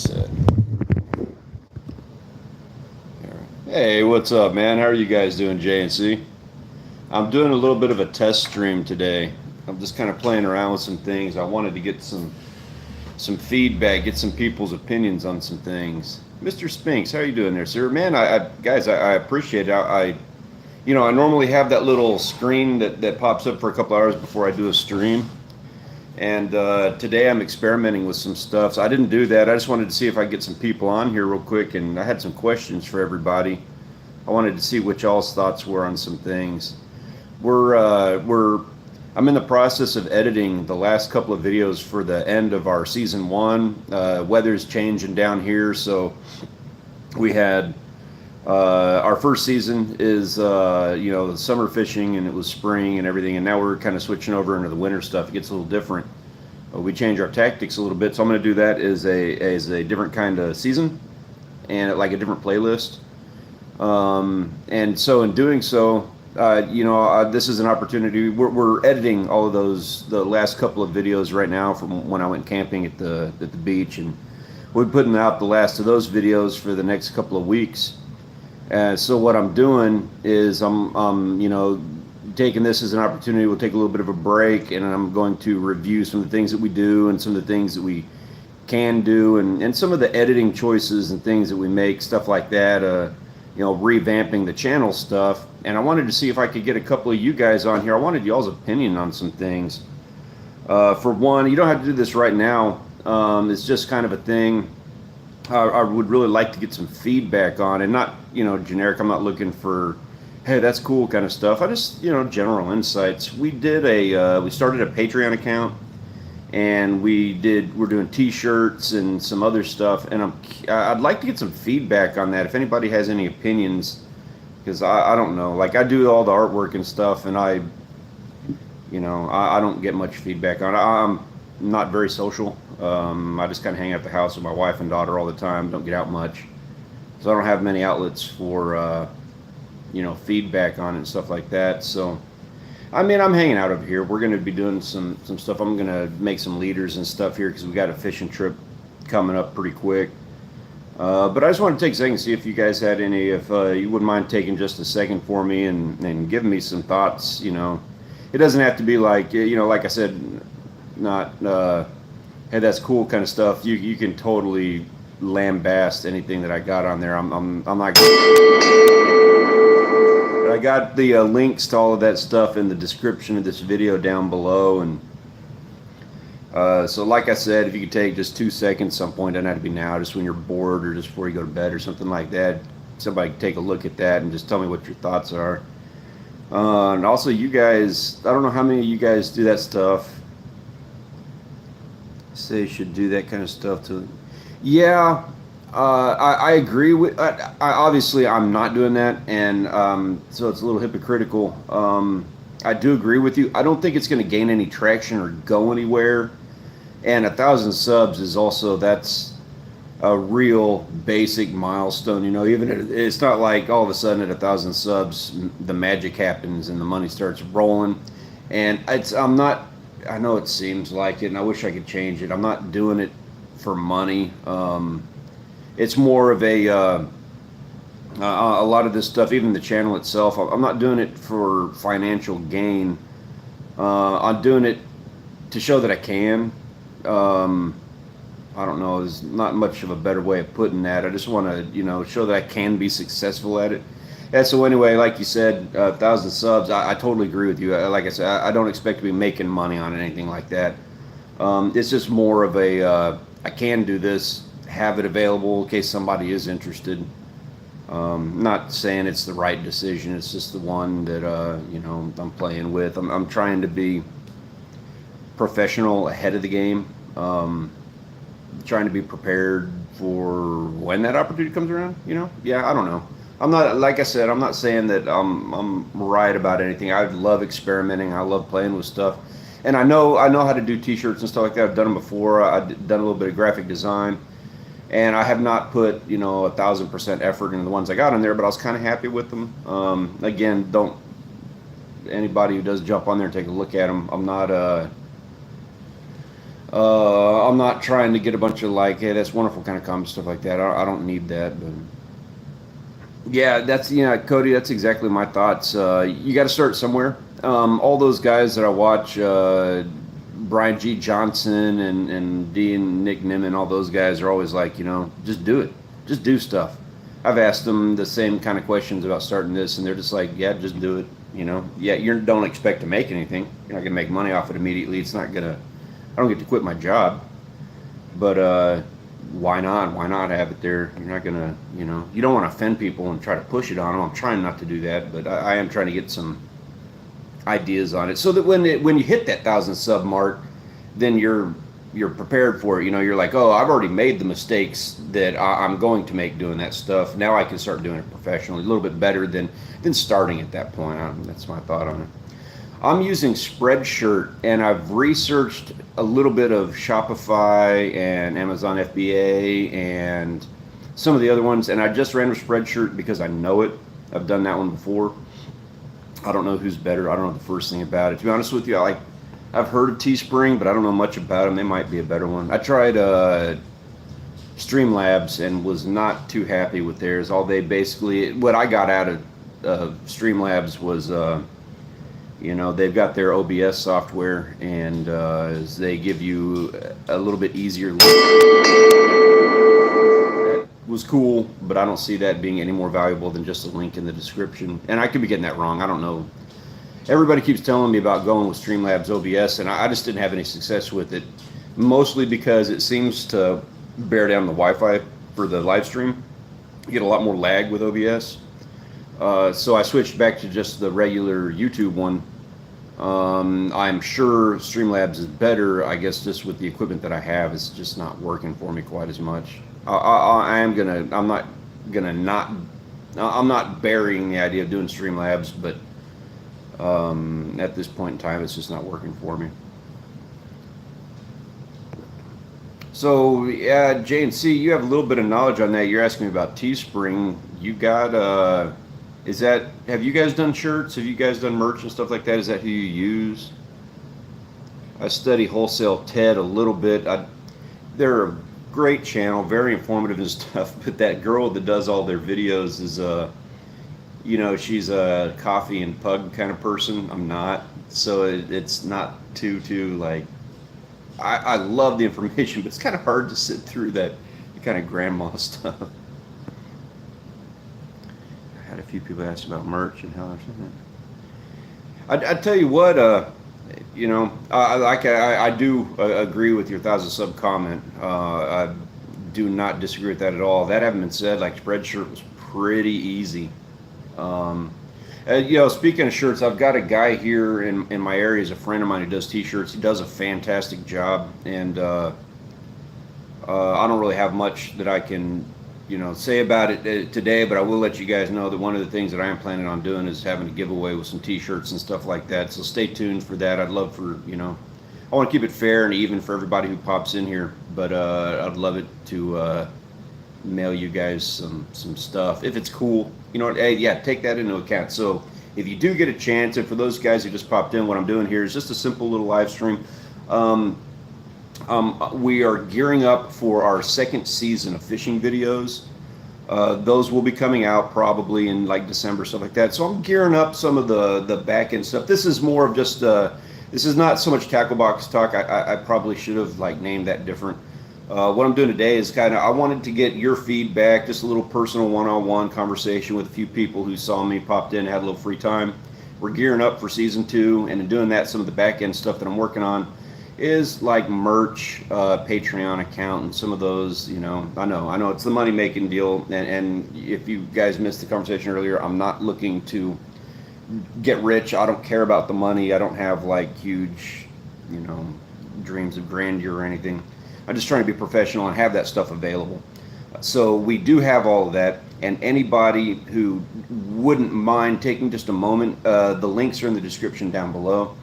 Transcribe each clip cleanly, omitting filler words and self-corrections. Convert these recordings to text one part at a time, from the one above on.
set. Hey, what's up, man? How are you guys doing, JNC? I'm doing a little bit of a test stream today. I'm just kind of playing around with some things. I wanted to get some feedback, get some people's opinions on some things. Mr. Spinks, how are you doing there, sir? Man, I appreciate it. I normally have that little screen that pops up for a couple hours before I do a stream. And today I'm experimenting with some stuff. So I didn't do that. I just wanted to see if I could get some people on here real quick. And I had some questions for everybody. I wanted to see what y'all's thoughts were on some things. I'm in the process of editing the last couple of videos for the end of our season 1. Weather's changing down here, so we had our first season is the summer fishing, and it was spring and everything, and now we're kind of switching over into the winter stuff. It gets a little different. We change our tactics a little bit, so I'm going to do that as a different kind of season and like a different playlist. And so in doing so, this is an opportunity. We're editing all of the last couple of videos right now from when I went camping at the beach, and we're putting out the last of those videos for the next couple of weeks. So what I'm doing is I'm taking this as an opportunity. We'll take a little bit of a break, and I'm going to review some of the things that we do and some of the things that we can do, and some of the editing choices and things that we make, stuff like that. Revamping the channel stuff. And I wanted to see if I could get a couple of you guys on here. I wanted y'all's opinion on some things. For one, you don't have to do this right now. It's just kind of a thing I would really like to get some feedback on, and not, generic. I'm not looking for, hey, that's cool kind of stuff. I just, general insights. We started a Patreon account, and we're doing t-shirts and some other stuff, and I'd like to get some feedback on that if anybody has any opinions, because I don't know, like, I do all the artwork and stuff, and I don't get much feedback on it. I'm not very social. I just kind of hang out at the house with my wife and daughter all the time, don't get out much, so I don't have many outlets for feedback on it and stuff like that. So I'm hanging out over here. We're going to be doing some stuff. I'm going to make some leaders and stuff here because we got a fishing trip coming up pretty quick. But I just want to take a second and see if you guys had any, if you wouldn't mind taking just a second for me and giving me some thoughts. It doesn't have to be like, like I said, not, hey, that's cool kind of stuff. You can totally lambast anything that I got on there. I'm not I got the links to all of that stuff in the description of this video down below, and so like I said, if you could take just 2 seconds, some point, doesn't have to be now, just when you're bored or just before you go to bed or something like that, somebody take a look at that and just tell me what your thoughts are. And also, you guys, I don't know how many of you guys do that stuff. Say you should do that kind of stuff too. Yeah. I agree with. Obviously, I'm not doing that, and so it's a little hypocritical. I do agree with you. I don't think it's going to gain any traction or go anywhere. And 1,000 subs is also, that's a real basic milestone. Even it's not like all of a sudden at 1,000 subs the magic happens and the money starts rolling. And I'm not. I know it seems like it, and I wish I could change it. I'm not doing it for money. It's more of a lot of this stuff, even the channel itself, I'm not doing it for financial gain. I'm doing it to show that I can. I don't know, there's not much of a better way of putting that. I just want to, show that I can be successful at it. Yeah, so anyway, like you said, 1,000 subs, I totally agree with you. Like I said, I don't expect to be making money on it, anything like that. It's just more of a, I can do this, have it available in case somebody is interested. Not saying it's the right decision, it's just the one that I'm playing with. I'm trying to be professional ahead of the game, trying to be prepared for when that opportunity comes around. I don't know. I'm not, like I said, I'm not saying that I'm right about anything. I love experimenting. I love playing with stuff, and I know how to do t-shirts and stuff like that. I've done them before. I've done a little bit of graphic design. And I have not put, 1,000% effort into the ones I got on there, but I was kind of happy with them. Again, anybody who does jump on there and take a look at them, I'm not, I'm not trying to get a bunch of like, hey, that's wonderful kind of comments, stuff like that. I don't need that, but yeah, that's, Cody, that's exactly my thoughts. You got to start somewhere. All those guys that I watch, Brian G. Johnson and Dean Nick Nimmin, all those guys are always like, just do it, just do stuff. I've asked them the same kind of questions about starting this, and they're just like, yeah, just do it. Yeah, you don't expect to make anything. You're not gonna make money off it immediately. It's not gonna. I don't get to quit my job, but why not? Why not have it there? You're not gonna, you don't want to offend people and try to push it on them. I'm trying not to do that, but I am trying to get some ideas on it so that when you hit that 1,000 sub mark, then you're prepared for it. You're like, oh, I've already made the mistakes that I'm going to make doing that stuff. Now I can start doing it professionally, a little bit better than starting at that point. That's my thought on it. I'm using Spreadshirt, and I've researched a little bit of Shopify and Amazon FBA and some of the other ones, and I just ran with Spreadshirt because I know it. I've done that one before. I don't know who's better. I don't know the first thing about it. To be honest with you, I've heard of Teespring, but I don't know much about them. They might be a better one. I tried Streamlabs and was not too happy with theirs. What I got out of Streamlabs was they've got their OBS software, and they give you a little bit easier. That was cool, but I don't see that being any more valuable than just a link in the description. And I could be getting that wrong. I don't know. Everybody keeps telling me about going with Streamlabs OBS, and I just didn't have any success with it, mostly because it seems to bear down the Wi-Fi for the live stream. You get a lot more lag with OBS. So I switched back to just the regular YouTube one. I'm sure Streamlabs is better. I guess just with the equipment that I have, it's just not working for me quite as much. I'm not burying the idea of doing Streamlabs, but at this point in time, it's just not working for me. So yeah, J&C, you have a little bit of knowledge on that. You're asking me about Teespring. You got have you guys done shirts? Have you guys done merch and stuff like that? Is that who you use? I study Wholesale TED a little bit. They're a great channel, very informative and stuff, but that girl that does all their videos is she's a coffee and pug kind of person. I'm not, so it's not too like. I love the information, but it's kind of hard to sit through that kind of grandma stuff. I had a few people ask about merch and how they're saying that. I tell you what, I do agree with your 1,000 sub comment. I do not disagree with that at all. That having been said, like Spreadshirt was pretty easy. Speaking of shirts, I've got a guy here in my area. He's a friend of mine who does t-shirts. He does a fantastic job, and I don't really have much that I can say about it today, but I will let you guys know that one of the things that I am planning on doing is having a giveaway with some t-shirts and stuff like that, so stay tuned for that. I'd love for I want to keep it fair and even for everybody who pops in here, but I'd love it to mail you guys some stuff if it's cool. Hey, yeah, take that into account. So if you do get a chance, and for those guys who just popped in, what I'm doing here is just a simple little live stream. We are gearing up for our second season of fishing videos. Those will be coming out probably in like December, stuff like that. So I'm gearing up some of the back end stuff. This is more of just this is not so much Tacklebox talk. I probably should have named that different. What I'm doing today is I wanted to get your feedback, just a little personal one-on-one conversation with a few people who saw me, popped in, had a little free time. We're gearing up for season 2, and in doing that, some of the back end stuff that I'm working on is like merch, Patreon account, and some of those, I know it's the money-making deal, and if you guys missed the conversation earlier, I'm not looking to get rich. I don't care about the money. I don't have huge, dreams of grandeur or anything. I'm just trying to be professional and have that stuff available. So we do have all of that, and anybody who wouldn't mind taking just a moment, the links are in the description down below.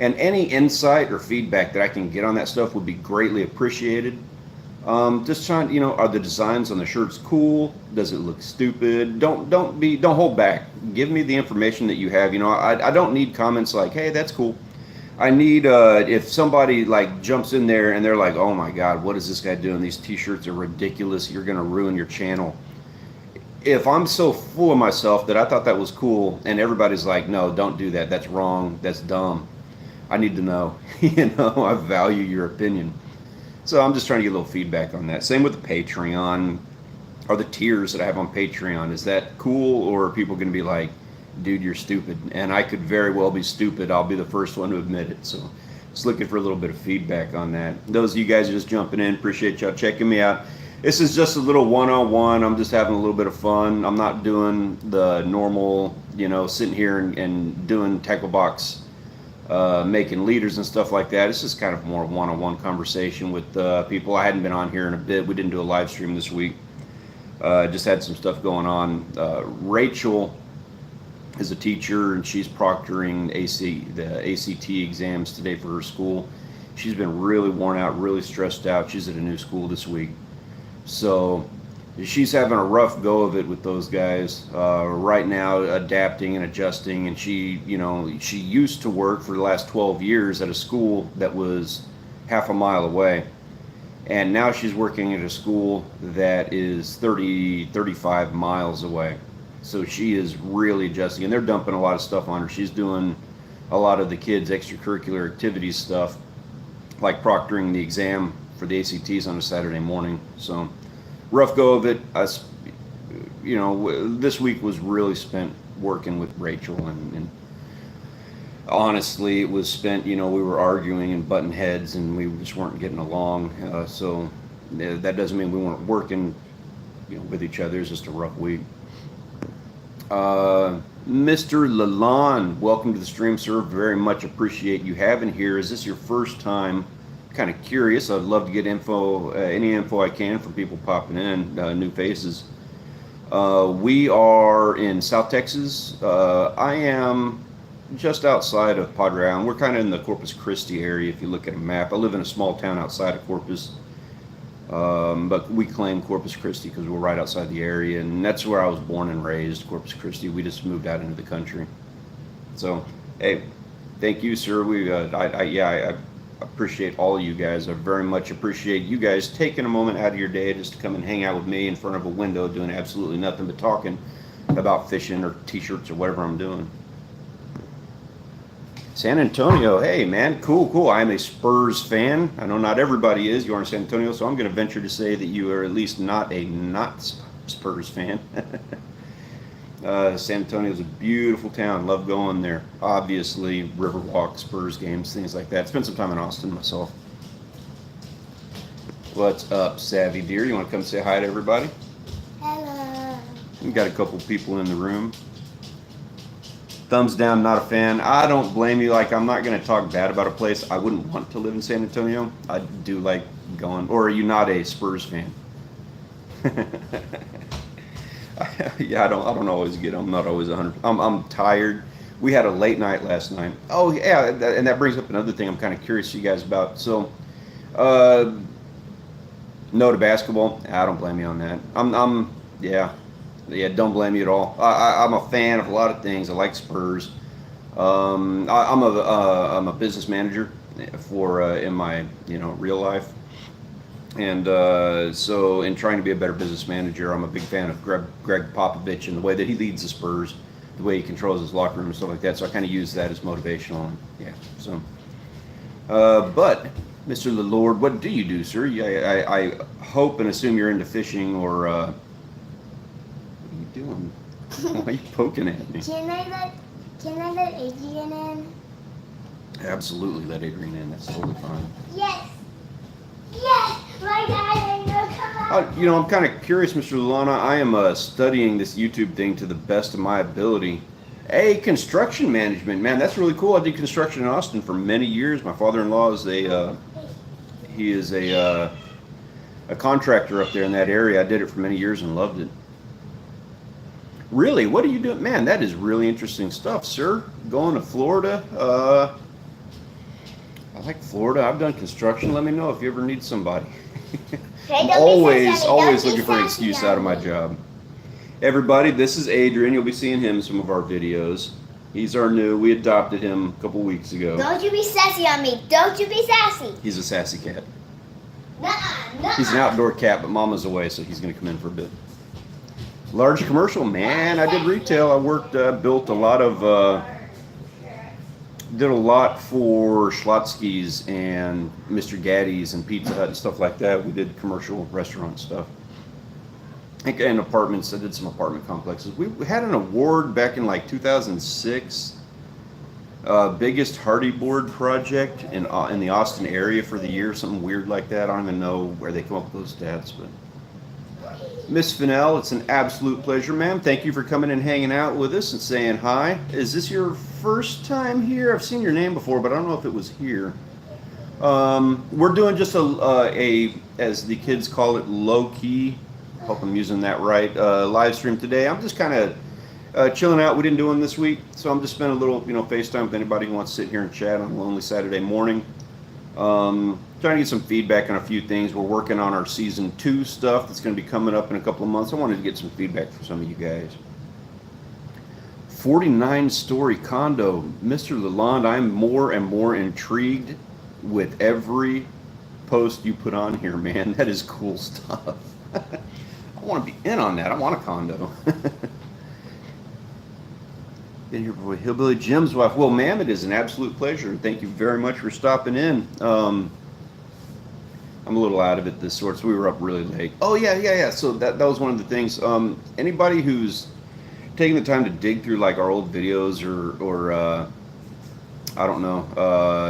And any insight or feedback that I can get on that stuff would be greatly appreciated. Just trying, are the designs on the shirts cool? Does it look stupid? Don't hold back. Give me the information that you have. I don't need comments like, hey, that's cool. I need if somebody like jumps in there and they're like, "Oh my God, what is this guy doing? These T-shirts are ridiculous. You're gonna ruin your channel." If I'm so full of myself that I thought that was cool, and everybody's like, "No, don't do that. That's wrong. That's dumb." I need to know. I value your opinion. So I'm just trying to get a little feedback on that. Same with the Patreon or the tiers that I have on Patreon. Is that cool, or are people going to be like, "Dude, you're stupid"? And I could very well be stupid. I'll be the first one to admit it. So just looking for a little bit of feedback on that. Those of you guys just jumping in, appreciate y'all checking me out. This is just a little one-on-one. I'm just having a little bit of fun. I'm not doing the normal, sitting here and doing Tacklebox, making leaders and stuff like that. It's just kind of more one-on-one conversation with people. I hadn't been on here in a bit. We didn't do a live stream this week. Just had some stuff going on. Rachel is a teacher, and she's proctoring the ACT exams today for her school. She's been really worn out, really stressed out. She's at a new school this week. So she's having a rough go of it with those guys right now, adapting and adjusting. And she used to work for the last 12 years at a school that was half a mile away. And now she's working at a school that is 35 miles away. So she is really adjusting, and they're dumping a lot of stuff on her. She's doing a lot of the kids' extracurricular activities stuff, like proctoring the exam for the ACTs on a Saturday morning. So rough go of it. This week was really spent working with Rachel, and honestly, it was spent, we were arguing and butting heads, and we just weren't getting along. So that doesn't mean we weren't working, with each other. It's just a rough week. Mr. Lalonde, welcome to the stream, sir. Very much appreciate you having here. Is this your first time? Kind of curious. I'd love to get info, any info I can from people popping in, new faces. We are in South Texas. I am just outside of Padre Island. We're kind of in the Corpus Christi area if you look at a map. I live in a small town outside of Corpus, but we claim Corpus Christi because we're right outside the area, and that's where I was born and raised, Corpus Christi. We just moved out into the country. So, hey, thank you, sir. I appreciate all of you guys. I very much appreciate you guys taking a moment out of your day just to come and hang out with me in front of a window doing absolutely nothing but talking about fishing or T-shirts or whatever I'm doing. San Antonio, hey man, cool. I'm a Spurs fan. I know not everybody is. You are in San Antonio, so I'm going to venture to say that you are at least not Spurs fan. San Antonio is a beautiful town. Love going there. Obviously, Riverwalk, Spurs games, things like that. Spent some time in Austin myself. What's up, Savvy Deer? You want to come say hi to everybody? Hello. We got a couple people in the room. Thumbs down, not a fan. I don't blame you. Like, I'm not going to talk bad about a place. I wouldn't want to live in San Antonio. I do like going. Or are you not a Spurs fan? Yeah, I don't always get them. I'm not always 100. I'm tired. We had a late night last night. Oh yeah, and that brings up another thing I'm kind of curious to you guys about. So, no to basketball. I don't blame you on that. Yeah, don't blame me at all. I'm a fan of a lot of things. I like Spurs. I'm a business manager for in my real life, and so in trying to be a better business manager, I'm a big fan of Greg Popovich and the way that he leads the Spurs, the way he controls his locker room and stuff like that. So I kind of use that as motivational. Yeah. So, but Mr. Lord, what do you do, sir? I hope and assume you're into fishing or. Doing? Why are you poking at me? Can I let Adrian in? Absolutely, let Adrian in. That's totally fine. Yes, my dad. I'm kind of curious, Mr. Lulana. I am studying this YouTube thing to the best of my ability. Hey, construction management, man, that's really cool. I did construction in Austin for many years. My father-in-law is a contractor up there in that area. I did it for many years and loved it. Really? What are you doing? Man, that is really interesting stuff, sir. Going to Florida. I like Florida. I've done construction. Let me know if you ever need somebody. I'm always looking for an excuse out of my job. Everybody, this is Adrian. You'll be seeing him in some of our videos. He's our new. We adopted him a couple weeks ago. Don't you be sassy on me. Don't you be sassy. He's a sassy cat. Nuh-uh, nuh-uh. He's an outdoor cat, but Mama's away, so he's going to come in for a bit. Large commercial, man. I did retail. I worked, built a lot of, did a lot for Schlotsky's and Mr. Gaddy's and Pizza Hut and stuff like that. We did commercial restaurant stuff. And apartments. I did some apartment complexes. We had an award back in like 2006. Biggest hardy board project in the Austin area for the year, something weird like that. I don't even know where they come up with those stats, but Miss Fennell, it's an absolute pleasure, ma'am. Thank you for coming and hanging out with us and saying hi. Is this your first time here? I've seen your name before, but I don't know if it was here. We're doing just a as the kids call it, low key. Hope I'm using that right. Live stream today. I'm just kind of chilling out. We didn't do them this week, so I'm just spending a little, FaceTime with anybody who wants to sit here and chat on a lonely Saturday morning. Trying to get some feedback on a few things. We're working on our season 2 stuff that's going to be coming up in a couple of months. I wanted to get some feedback from some of you guys. 49-story condo, Mr. Lalonde. I'm more and more intrigued with every post you put on here, man. That is cool stuff. I want to be in on that. I want a condo. Been here before. Hillbilly Jim's wife. Well, ma'am, it is an absolute pleasure. Thank you very much for stopping in. I'm a little out of it this sort, so we were up really late. Oh, yeah. So that was one of the things. Anybody who's taking the time to dig through like our old videos or I don't know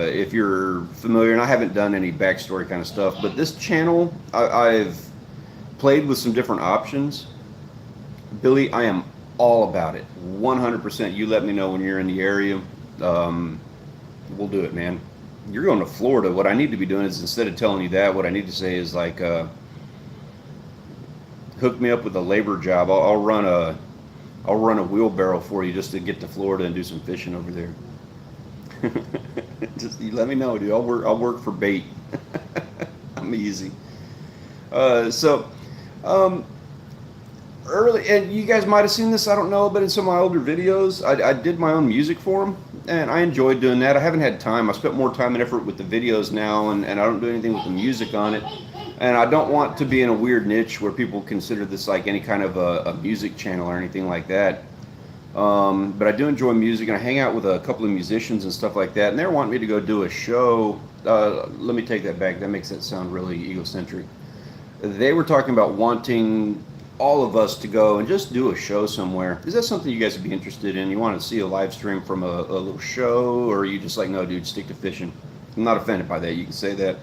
if you're familiar, and I haven't done any backstory kind of stuff, but this channel, I've played with some different options. Billy, I am all about it. 100%. You let me know when you're in the area. We'll do it, man. You're going to Florida. What I need to be doing is, instead of telling you that, what I need to say is like, hook me up with a labor job. I'll run a wheelbarrow for you just to get to Florida and do some fishing over there. Just you let me know, dude. I'll work for bait. I'm easy. Early, and you guys might have seen this, I don't know, but in some of my older videos, I did my own music for them, and I enjoyed doing that. I haven't had time. I spent more time and effort with the videos now, and I don't do anything with the music on it. And I don't want to be in a weird niche where people consider this like any kind of a music channel or anything like that. But I do enjoy music, and I hang out with a couple of musicians and stuff like that, and they're wanting me to go do a show. Let me take that back. That makes that sound really egocentric. They were talking about wanting all of us to go and just do a show somewhere. Is that something you guys would be interested in? You want to see a live stream from a little show, or are you just like, no, dude, stick to fishing? I'm not offended by that. You can say that.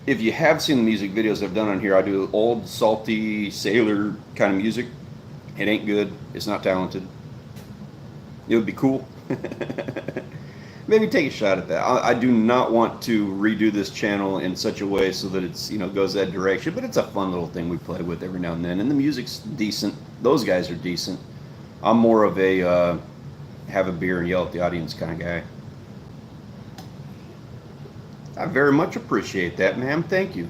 If you have seen the music videos I've done on here, I do old, salty, sailor kind of music. It ain't good. It's not talented. It would be cool. Maybe take a shot at that. I do not want to redo this channel in such a way so that it's, goes that direction, but it's a fun little thing we play with every now and then, and the music's decent. Those guys are decent. I'm more of a have a beer and yell at the audience kind of guy. I very much appreciate that, ma'am. Thank you.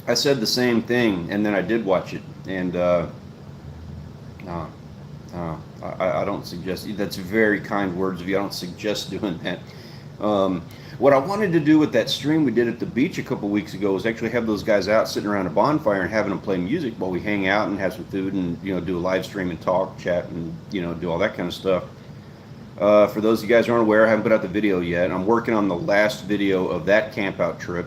I said the same thing, and then I did watch it, and I don't suggest. That's very kind words of you. I don't suggest doing that. What I wanted to do with that stream we did at the beach a couple weeks ago was actually have those guys out sitting around a bonfire and having them play music while we hang out and have some food and do a live stream and talk, chat, and do all that kind of stuff. For those of you guys who aren't aware, I haven't put out the video yet. I'm working on the last video of that camp out trip.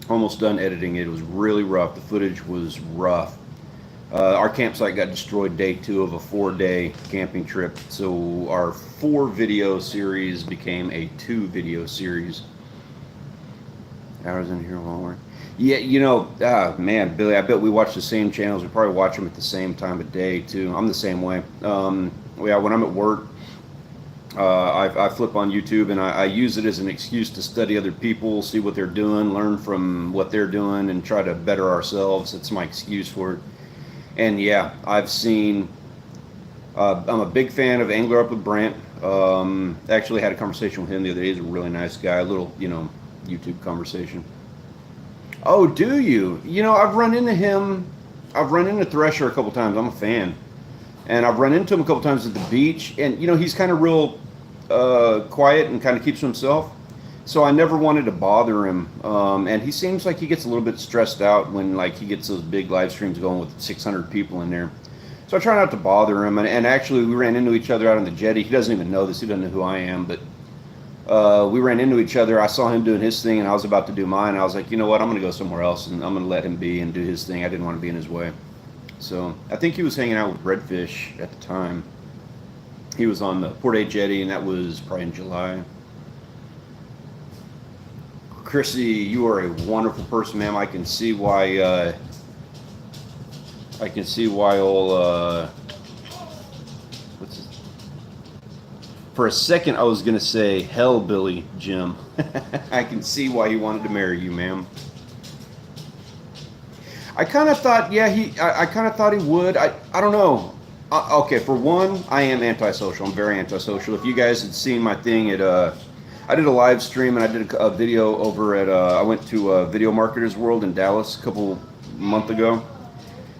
Almost done editing it. It was really rough. The footage was rough. Our campsite got destroyed day 2 of a 4-day camping trip, so our 4-video series became a 2-video series. Hours in here while we're... Yeah, man, Billy, I bet we watch the same channels. We probably watch them at the same time of day, too. I'm the same way. When I'm at work, I flip on YouTube, and I use it as an excuse to study other people, see what they're doing, learn from what they're doing, and try to better ourselves. It's my excuse for it. And yeah, I've seen, I'm a big fan of Angler Up with Brant. Actually had a conversation with him the other day. He's a really nice guy, a little, YouTube conversation. Oh, do you? I've run into him. I've run into Thresher a couple times. I'm a fan. And I've run into him a couple times at the beach, and you know, he's kind of real quiet and kind of keeps to himself. So I never wanted to bother him. And he seems like he gets a little bit stressed out when like he gets those big live streams going with 600 people in there. So I try not to bother him. And actually, we ran into each other out on the jetty. He doesn't even know this. He doesn't know who I am, but we ran into each other. I saw him doing his thing, and I was about to do mine. I was like, you know what? I'm going to go somewhere else, and I'm going to let him be and do his thing. I didn't want to be in his way. So I think he was hanging out with Redfish at the time. He was on the Port A jetty, and that was probably in July. Chrissy, you are a wonderful person, ma'am. I can see why. Old. What's his? For a second, I was gonna say Hellbilly Jim. I can see why he wanted to marry you, ma'am. I kind of thought, yeah, I kind of thought he would. I don't know. Okay, for one, I am antisocial. I'm very antisocial. If you guys had seen my thing at I did a live stream and I did a video over at I went to Video Marketers World in Dallas a couple months ago,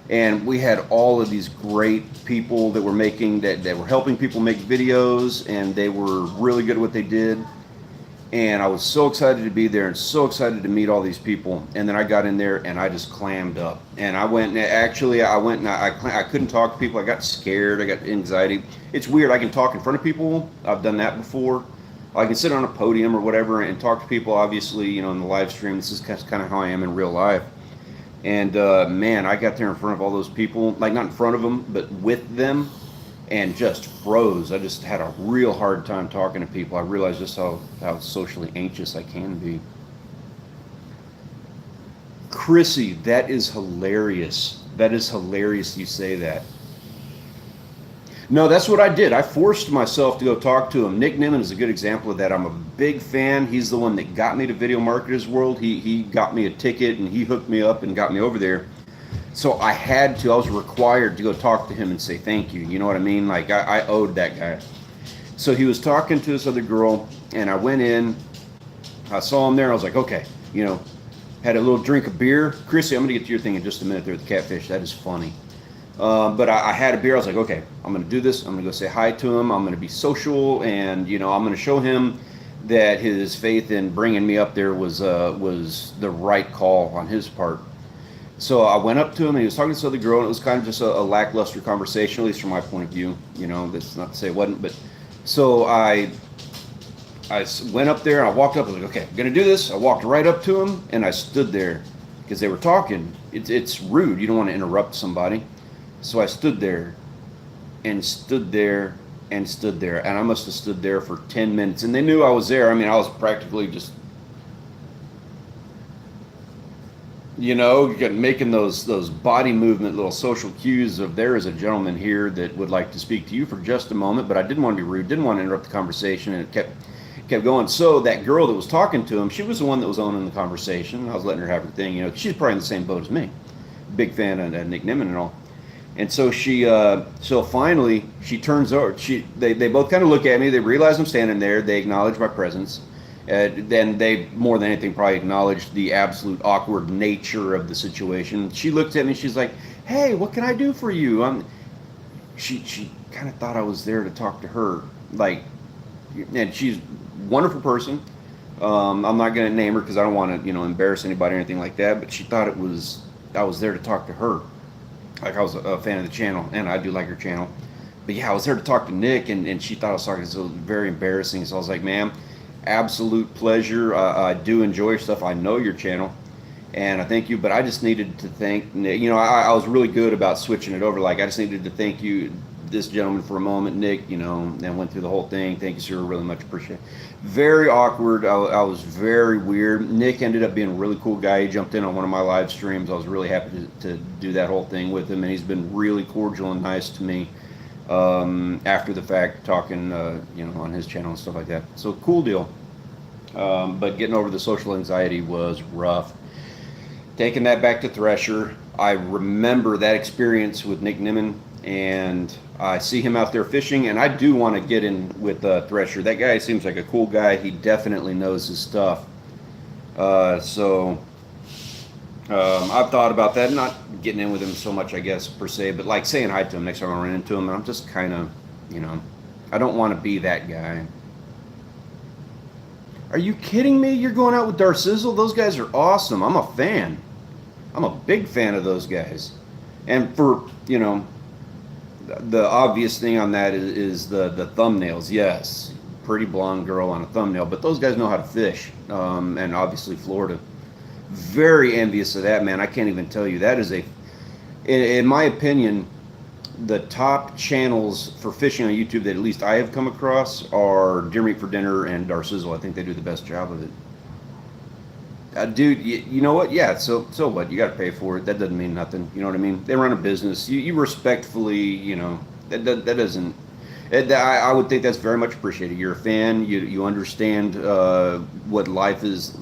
and we had all of these great people that were making that were helping people make videos, and they were really good at what they did. And I was so excited to be there and so excited to meet all these people. And then I got in there and I just clammed up. And I went and I couldn't talk to people. I got scared. I got anxiety. It's weird. I can talk in front of people. I've done that before. I can sit on a podium or whatever and talk to people. Obviously, you know, in the live stream, this is kind of how I am in real life. And man, I got there in front of all those people, like not in front of them, but with them, and just froze. I just had a real hard time talking to people. I realized just how socially anxious I can be. Chrissy, that is hilarious. That is hilarious you say that. No, that's what I did. I forced myself to go talk to him. Nick Nimmin is a good example of that. I'm a big fan. He's the one that got me to Video Marketers World. He got me a ticket and he hooked me up and got me over there. So I was required to go talk to him and say thank you. You know what I mean? Like I owed that guy. So he was talking to this other girl, and I went in. I saw him there. I was like, okay, you know, had a little drink of beer. Chrissy, I'm going to get to your thing in just a minute there with the catfish. That is funny. But I had a beer. I was like, okay, I'm going to do this. I'm going to go say hi to him. I'm going to be social, and you know, I'm going to show him that his faith in bringing me up there was the right call on his part. So I went up to him, and he was talking to this other girl, and it was kind of just a lackluster conversation, at least from my point of view. You know, that's not to say it wasn't, but so I went up there, and I walked up. I was like, okay, I'm going to do this. I walked right up to him, and I stood there because they were talking. It's rude. You don't want to interrupt somebody. So I stood there and stood there and stood there, and I must have stood there for 10 minutes, and they knew I was there. I mean, I was practically just, you know, making those body movement little social cues of there is a gentleman here that would like to speak to you for just a moment, but I didn't want to be rude, didn't want to interrupt the conversation, and it kept going. So that girl that was talking to him, she was the one that was owning the conversation. I was letting her have her thing. You know, she's probably in the same boat as me. Big fan of Nick Nimmin and all. And so so finally she turns over. They both kind of look at me. They realize I'm standing there. They acknowledge my presence. Then they, more than anything, probably acknowledged the absolute awkward nature of the situation. She looked at me. She's like, "Hey, what can I do for you?" She kind of thought I was there to talk to her. Like, and she's a wonderful person. I'm not going to name her because I don't want to, you know, embarrass anybody or anything like that. But she thought I was there to talk to her. Like I was a fan of the channel, and I do like her channel. But yeah, I was there to talk to Nick, and she thought I was talking. So it was very embarrassing. So I was like, ma'am, absolute pleasure. I do enjoy your stuff. I know your channel, and I thank you. But I just needed to thank Nick. You know, I was really good about switching it over. Like I just needed to thank you, this gentleman, for a moment, Nick. You know, and went through the whole thing. Thank you, sir. Really much appreciate it. Very awkward. I was very weird. Nick ended up being a really cool guy. He jumped in on one of my live streams. I was really happy to do that whole thing with him, and he's been really cordial and nice to me after the fact, talking you know, on his channel and stuff like that. So cool deal. But getting over the social anxiety was rough. Taking that back to Thresher, I remember that experience with Nick Nimmin, and I see him out there fishing, and I do want to get in with Thresher. That guy seems like a cool guy. He definitely knows his stuff. So I've thought about that, not getting in with him so much, I guess, per se, but like saying hi to him next time I run into him. And I'm just kind of, you know, I don't want to be that guy. Are you kidding me? You're going out with Darcizzle? Those guys are awesome. I'm a fan. I'm a big fan of those guys. And for, you know, the obvious thing on that is the thumbnails. Yes, pretty blonde girl on a thumbnail, but those guys know how to fish. And obviously Florida. Very envious of that, man. I can't even tell you. That is in my opinion, the top channels for fishing on YouTube that at least I have come across are Deer Meat for Dinner and Darcizzle. I think they do the best job of it. Dude, you know what? Yeah, so what? You got to pay for it. That doesn't mean nothing. You know what I mean? They run a business. You respectfully, you know, that doesn't. I would think that's very much appreciated. You're a fan. You understand what life is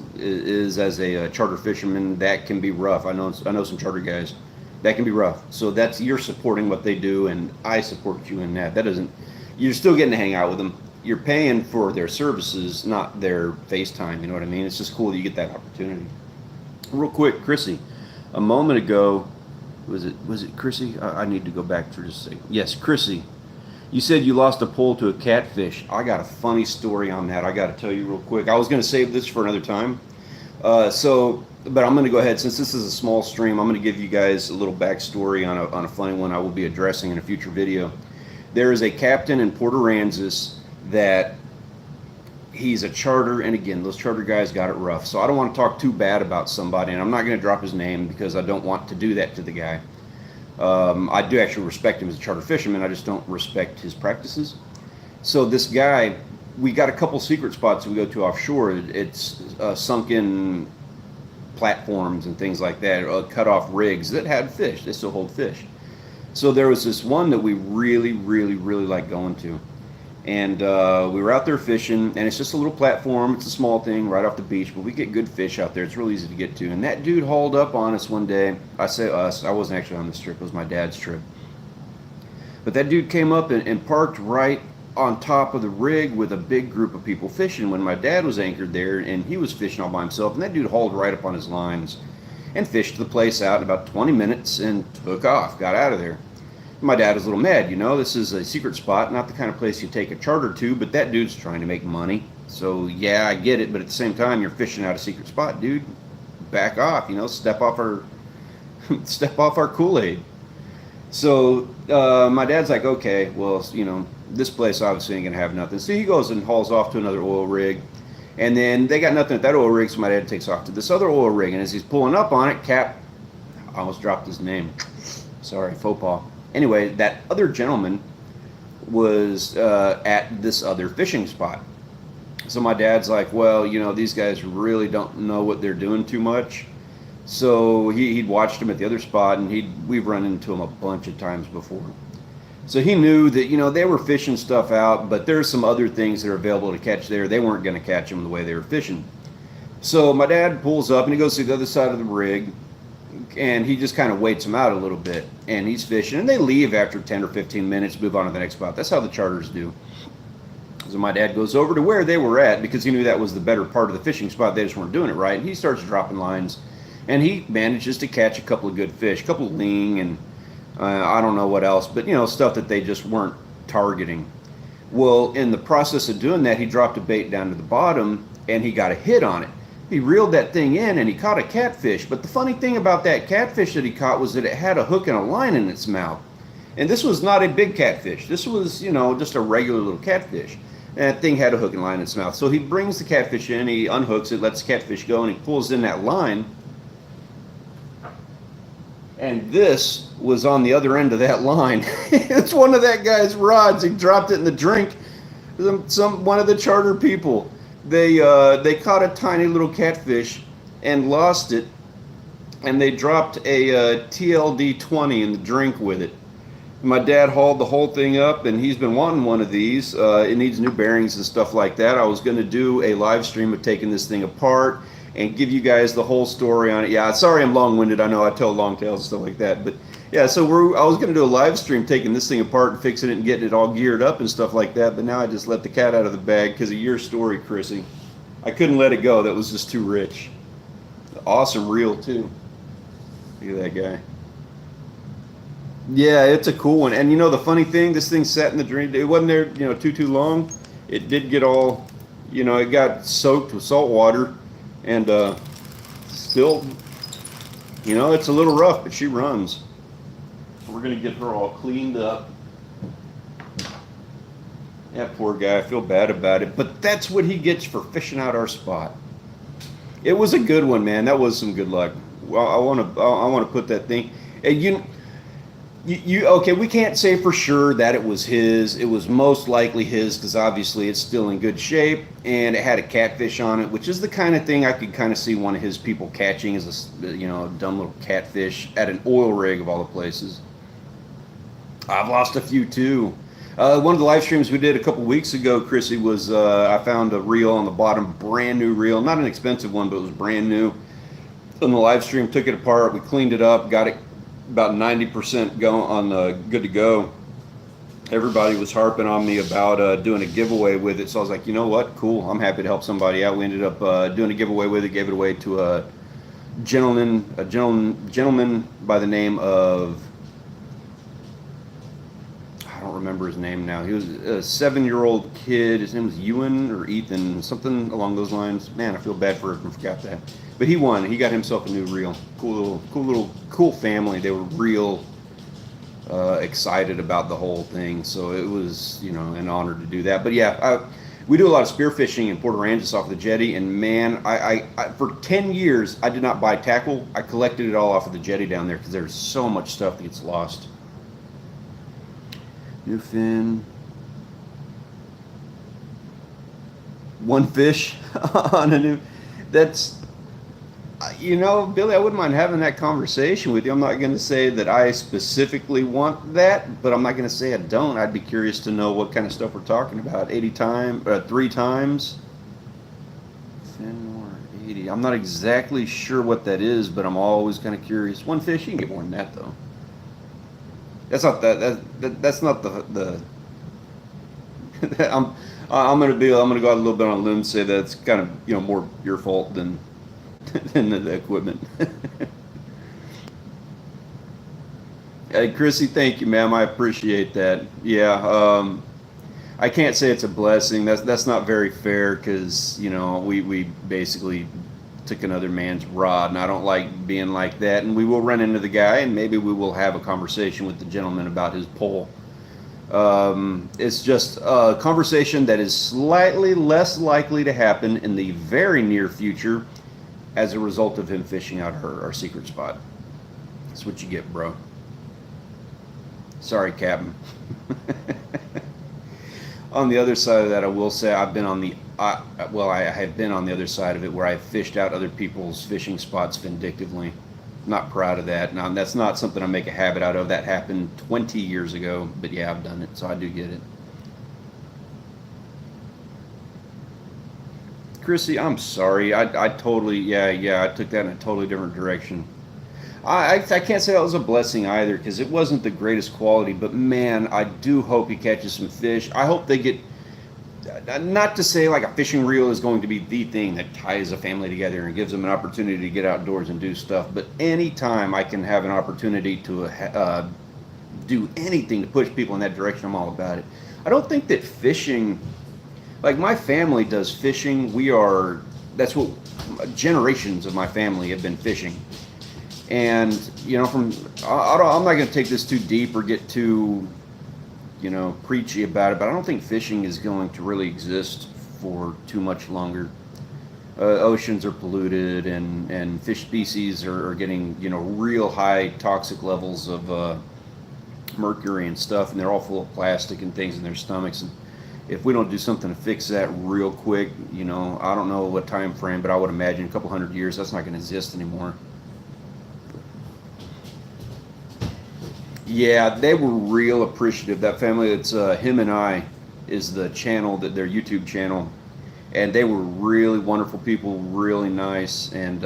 as a charter fisherman. That can be rough. I know some charter guys. That can be rough. So that's, you're supporting what they do, and I support you in that. That doesn't. You're still getting to hang out with them. You're paying for their services, not their FaceTime. You know what I mean? It's just cool that you get that opportunity. Real quick, Chrissy, a moment ago, was it Chrissy? I need to go back for just a second. Yes, Chrissy, you said you lost a pole to a catfish. I got a funny story on that. I got to tell you real quick. I was going to save this for another time. But I'm going to go ahead, since this is a small stream, I'm going to give you guys a little backstory on a funny one I will be addressing in a future video. There is a captain in Port Aransas that he's a charter, and again, those charter guys got it rough. So I don't want to talk too bad about somebody, and I'm not going to drop his name because I don't want to do that to the guy. I do actually respect him as a charter fisherman. I just don't respect his practices. So this guy, we got a couple secret spots that we go to offshore. It's sunken platforms and things like that, cut off rigs that had fish. They still hold fish. So there was this one that we really like going to. And we were out there fishing, and it's just a little platform. It's a small thing right off the beach, but we get good fish out there. It's real easy to get to. And that dude hauled up on us one day. I say us. I wasn't actually on this trip. It was my dad's trip. But that dude came up and parked right on top of the rig with a big group of people fishing when my dad was anchored there, and he was fishing all by himself. And that dude hauled right up on his lines and fished the place out in about 20 minutes and took off, got out of there. My dad was a little mad, you know, this is a secret spot, not the kind of place you take a charter to, but that dude's trying to make money. So yeah, I get it, but at the same time, you're fishing out a secret spot, dude. Back off, you know, step off our Kool-Aid. So my dad's like, okay, well, you know, this place obviously ain't gonna have nothing. So he goes and hauls off to another oil rig, and then they got nothing at that oil rig, so my dad takes off to this other oil rig, and as he's pulling up on it, I almost dropped his name. Sorry, faux pas. Anyway, that other gentleman was at this other fishing spot. So my dad's like, well, you know, these guys really don't know what they're doing too much. So he'd watched him at the other spot, and we've run into him a bunch of times before. So he knew that, you know, they were fishing stuff out, but there's some other things that are available to catch there. They weren't going to catch them the way they were fishing. So my dad pulls up, and he goes to the other side of the rig, and he just kind of waits them out a little bit, and he's fishing, and they leave after 10 or 15 minutes, move on to the next spot. That's how the charters do. So my dad goes over to where they were at, because he knew that was the better part of the fishing spot. They just weren't doing it right, and he starts dropping lines, and he manages to catch a couple of good fish, a couple of ling, and I don't know what else, but, you know, stuff that they just weren't targeting. Well, in the process of doing that, he dropped a bait down to the bottom, and he got a hit on it. He reeled that thing in, and he caught a catfish. But the funny thing about that catfish that he caught was that it had a hook and a line in its mouth. And this was not a big catfish. This was, you know, just a regular little catfish. And that thing had a hook and line in its mouth. So he brings the catfish in, he unhooks it, lets the catfish go, and he pulls in that line. And this was on the other end of that line. It's one of that guy's rods. He dropped it in the drink. One of the charter people. They caught a tiny little catfish and lost it, and they dropped a TLD 20 in the drink with it. My dad hauled the whole thing up, and he's been wanting one of these. It needs new bearings and stuff like that. I was going to do a live stream of taking this thing apart and give you guys the whole story on it. Yeah, sorry I'm long-winded. I know I tell long tales and stuff like that, but yeah, so I was going to do a live stream taking this thing apart and fixing it and getting it all geared up and stuff like that, but now I just let the cat out of the bag because of your story, Chrissy. I couldn't let it go. That was just too rich. Awesome reel, too. Look at that guy. Yeah, it's a cool one. And you know the funny thing, this thing sat in the drain. It wasn't there, too long. It did get all, it got soaked with salt water, and still, it's a little rough, but she runs. We're gonna get her all cleaned up. That poor guy, I feel bad about it, but that's what he gets for fishing out our spot. It was a good one, man. That was some good luck. Well, I want to put that thing. And okay, we can't say for sure that it was his. It was most likely his because obviously it's still in good shape, and it had a catfish on it, which is the kind of thing I could kind of see one of his people catching as a dumb little catfish at an oil rig of all the places. I've lost a few too. One of the live streams we did a couple weeks ago, Chrissy, was I found a reel on the bottom, brand new reel, not an expensive one, but it was brand new. On the live stream, took it apart, we cleaned it up, got it about 90% good to go. Everybody was harping on me about doing a giveaway with it, so I was like, you know what, cool, I'm happy to help somebody out. We ended up doing a giveaway with it, gave it away to a gentleman by the name of, I don't remember his name now. He was a 7-year-old kid. His name was Ewan or Ethan, something along those lines. Man, I feel bad for him. I forgot that. But he won. He got himself a new reel. Cool family. They were real excited about the whole thing. So it was, an honor to do that. But yeah, we do a lot of spearfishing in Port Aransas off the jetty. And man, I for 10 years, I did not buy tackle. I collected it all off of the jetty down there because there's so much stuff that gets lost. New fin. One fish on a new. That's, Billy, I wouldn't mind having that conversation with you. I'm not going to say that I specifically want that, but I'm not going to say I don't. I'd be curious to know what kind of stuff we're talking about. 3 times. Fin more 80. I'm not exactly sure what that is, but I'm always kind of curious. One fish, you can get more than that though. That's not that's not the I'm gonna go out a little bit on a limb and say that's kind of more your fault than the equipment. Hey Chrissy, thank you, ma'am. I appreciate that. Yeah, I can't say it's a blessing. That's not very fair because we basically took another man's rod, and I don't like being like that. And we will run into the guy, and maybe we will have a conversation with the gentleman about his pole. It's just a conversation that is slightly less likely to happen in the very near future as a result of him fishing out our secret spot. That's what you get, bro. Sorry, Captain. On the other side of that, I will say I've been on the I have been on the other side of it where I fished out other people's fishing spots vindictively. Not proud of that. Now, that's not something I make a habit out of. That happened 20 years ago, but yeah, I've done it, so I do get it. Chrissy, I'm sorry. I totally, I took that in a totally different direction. I can't say that was a blessing either because it wasn't the greatest quality, but man, I do hope he catches some fish. I hope they get, not to say like a fishing reel is going to be the thing that ties a family together and gives them an opportunity to get outdoors and do stuff, but anytime I can have an opportunity to do anything to push people in that direction, I'm all about it. I don't think that fishing, like my family does fishing. That's what generations of my family have been fishing. And, I'm not going to take this too deep or get too, preachy about it, but I don't think fishing is going to really exist for too much longer. Oceans are polluted and fish species are getting, real high toxic levels of mercury and stuff, and they're all full of plastic and things in their stomachs. And if we don't do something to fix that real quick, I don't know what time frame, but I would imagine a couple 100 years, that's not going to exist anymore. Yeah, they were real appreciative. That family, it's Him and I is the channel, their YouTube channel, and they were really wonderful people, really nice, and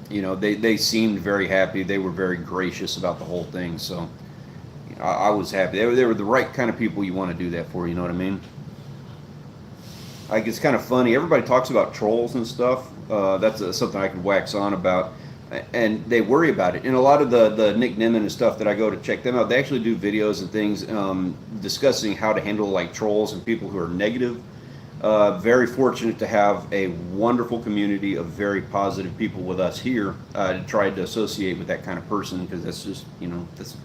they seemed very happy. They were very gracious about the whole thing, so I was happy. They were the right kind of people you want to do that for, you know what I mean? Like, it's kind of funny. Everybody talks about trolls and stuff. That's something I could wax on about. and they worry about it. And a lot of the Nick Nimmin and stuff that I go to check them out, they actually do videos and things discussing how to handle like trolls and people who are negative. Very fortunate to have a wonderful community of very positive people with us here to try to associate with that kind of person, because that's just, that's,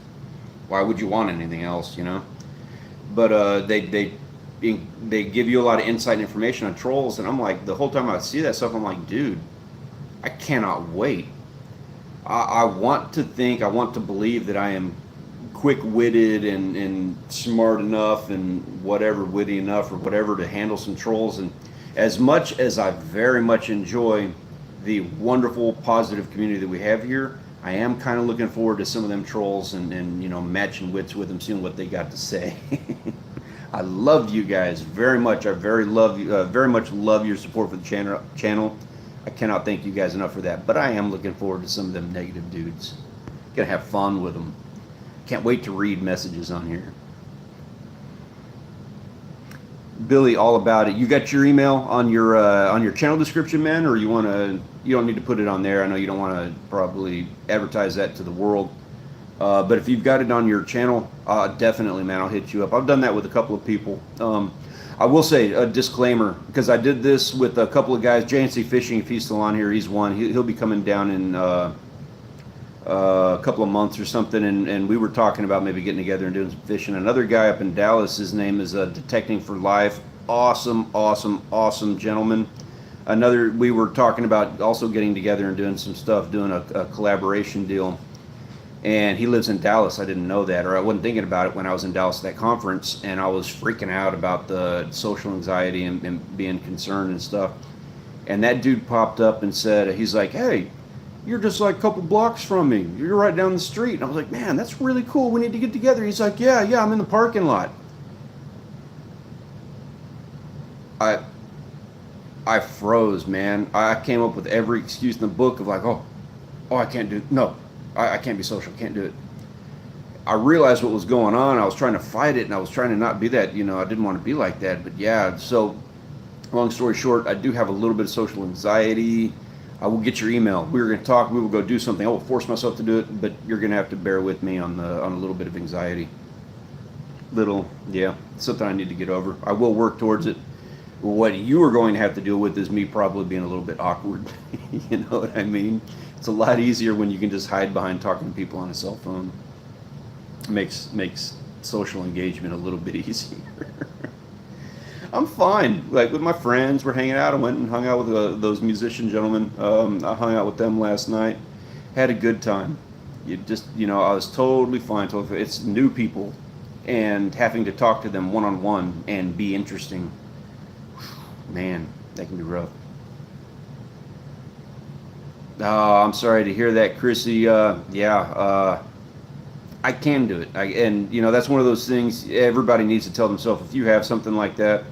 why would you want anything else, But they give you a lot of insight and information on trolls, and I'm like, the whole time I see that stuff, I'm like, dude, I cannot wait. I want to think, I want to believe that I am quick-witted and smart enough and whatever, witty enough or whatever to handle some trolls. And as much as I very much enjoy the wonderful, positive community that we have here, I am kind of looking forward to some of them trolls and matching wits with them, seeing what they got to say. I love you guys very much. I very much love your support for the channel. I cannot thank you guys enough for that. But I am looking forward to some of them negative dudes. Gonna have fun with them. Can't wait to read messages on here. Billy, all about it. You got your email on your channel description, man, or you don't need to put it on there. I know you don't want to probably advertise that to the world. But if you've got it on your channel, definitely, man, I'll hit you up. I've done that with a couple of people. I will say a disclaimer, because I did this with a couple of guys. JNC Fishing, if he's still on here, he's one. He'll be coming down in a couple of months or something, and we were talking about maybe getting together and doing some fishing. Another guy up in Dallas, his name is Detecting for Life. Awesome gentleman. We were talking about also getting together and doing some stuff, doing a collaboration deal. And he lives in Dallas. I didn't know that, or I wasn't thinking about it when I was in Dallas at that conference, and I was freaking out about the social anxiety and being concerned and stuff. And that dude popped up and said, he's like, hey, you're just like a couple blocks from me. You're right down the street. And I was like, man, that's really cool. We need to get together. He's like, yeah, I'm in the parking lot. I froze, man. I came up with every excuse in the book of like, oh, I can't do it. No. I can't be social, can't do it. I realized what was going on. I was trying to fight it, and I was trying to not be that, I didn't want to be like that. But yeah, so long story short, I do have a little bit of social anxiety. I will get your email. We were going to talk. We will go do something. I will force myself to do it, but you're going to have to bear with me on a little bit of anxiety. Something I need to get over. I will work towards it. What you are going to have to deal with is me probably being a little bit awkward. You know what I mean? It's a lot easier when you can just hide behind talking to people on a cell phone. It makes social engagement a little bit easier. I'm fine. Like with my friends, we're hanging out. I went and hung out with those musician gentlemen. I hung out with them last night. Had a good time. I was totally fine. It's new people, and having to talk to them one-on-one and be interesting. Man, that can be rough. Oh, I'm sorry to hear that, Chrissy. I can do it. That's one of those things everybody needs to tell themselves. If you have something like that,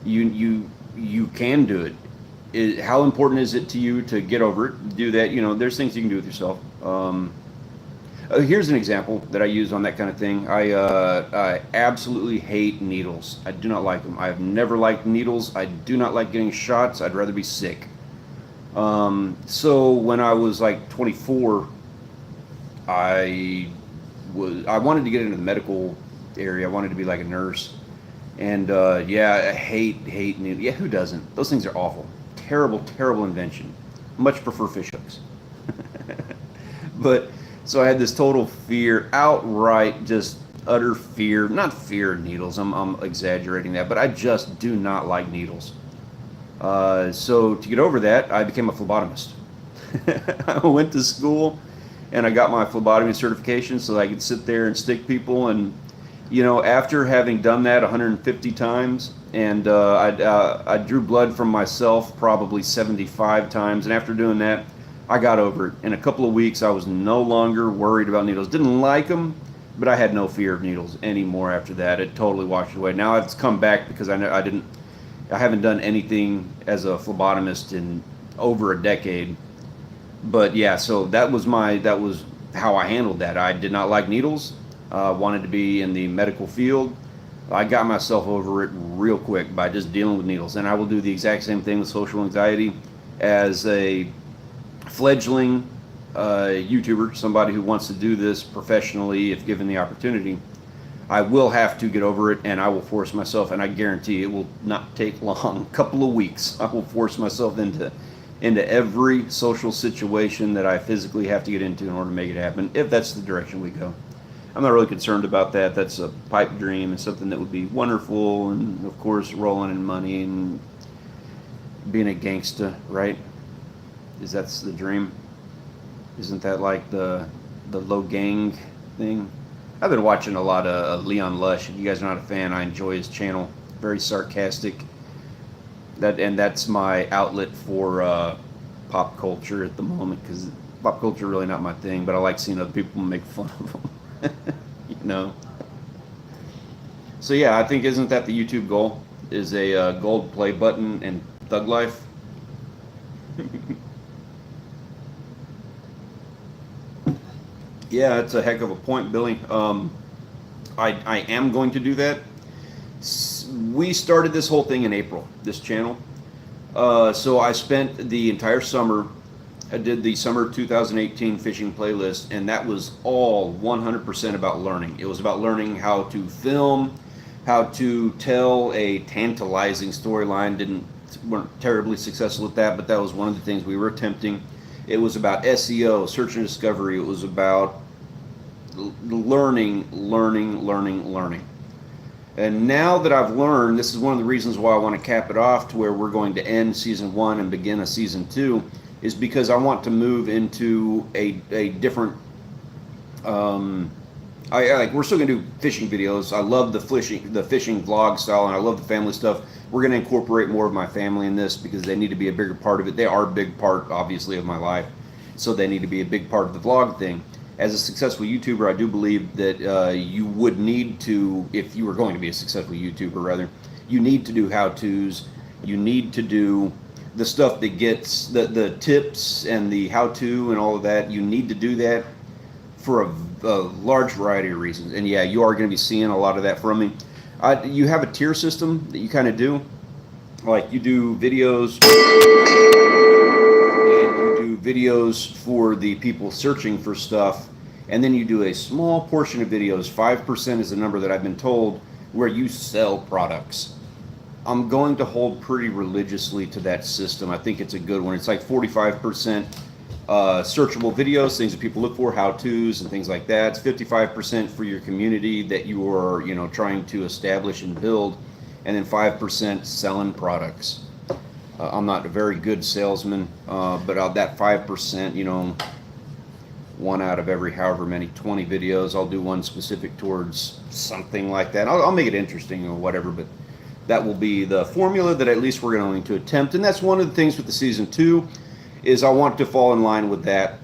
you can do it. How important is it to you to get over it, do that? There's things you can do with yourself. Here's an example that I use on that kind of thing. I absolutely hate needles. I do not like them. I have never liked needles. I do not like getting shots. I'd rather be sick. So when I was like 24, I wanted to get into the medical area. I wanted to be like a nurse. And I hate needles. Yeah, who doesn't? Those things are awful. Terrible invention. Much prefer fish hooks. But so I had this total fear, outright just utter fear. Not fear of needles. I'm exaggerating that, but I just do not like needles. So to get over that, I became a phlebotomist. I went to school and I got my phlebotomy certification so that I could sit there and stick people. And, after having done that 150 times, and I drew blood from myself probably 75 times. And after doing that, I got over it. In a couple of weeks, I was no longer worried about needles. Didn't like them, but I had no fear of needles anymore after that. It totally washed away. Now it's come back because I haven't done anything as a phlebotomist in over a decade. But yeah, so that was how I handled that. I did not like needles. Wanted to be in the medical field. I got myself over it real quick by just dealing with needles. And I will do the exact same thing with social anxiety. As a fledgling YouTuber, somebody who wants to do this professionally if given the opportunity, I will have to get over it, and I will force myself, and I guarantee it will not take long, a couple of weeks. I will force myself into every social situation that I physically have to get into in order to make it happen, if that's the direction we go. I'm not really concerned about that. That's a pipe dream and something that would be wonderful, and of course rolling in money and being a gangsta, right? That's the dream? Isn't that like the low gang thing? I've been watching a lot of Leon Lush. If you guys are not a fan, I enjoy his channel. Very sarcastic. That's my outlet for pop culture at the moment, because pop culture is really not my thing, but I like seeing other people make fun of them. You know. So yeah, I think, isn't that the YouTube goal? Is a gold play button and thug life? Yeah, it's a heck of a point, Billy. I am going to do that. We started this whole thing in April, this channel. So I spent the entire summer, I did the summer 2018 fishing playlist, and that was all 100% about learning. It was about learning how to film, how to tell a tantalizing storyline. Weren't terribly successful at that, but that was one of the things we were attempting. It was about SEO, search and discovery. It was about learning. And now that I've learned, this is one of the reasons why I want to cap it off to where we're going to end season 1 and begin a season 2, is because I want to move into a different. We're still gonna do fishing videos. I love the fishing vlog style, and I love the family stuff. We're gonna incorporate more of my family in this because they need to be a bigger part of it. They are a big part, obviously, of my life, so they need to be a big part of the vlog thing. As a successful YouTuber, I do believe that you would need to, if you were going to be a successful YouTuber, rather, you need to do how-tos. You need to do the stuff that gets the tips and the how-to and all of that. You need to do that for a large variety of reasons. And yeah, you are going to be seeing a lot of that from me. You have a tier system that you kind of do. Like you do videos, and you do videos for the people searching for stuff, and then you do a small portion of videos, 5% is the number that I've been told, where you sell products. I'm going to hold pretty religiously to that system. I think it's a good one. It's like 45% searchable videos, things that people look for, how-tos and things like that. It's 55% for your community that you are, trying to establish and build, and then 5% selling products. I'm not a very good salesman, but that 5%, one out of every however many 20 videos, I'll do one specific towards something like that. I'll make it interesting or whatever, but that will be the formula that at least we're going to attempt. And that's one of the things with the season 2, is I want to fall in line with that,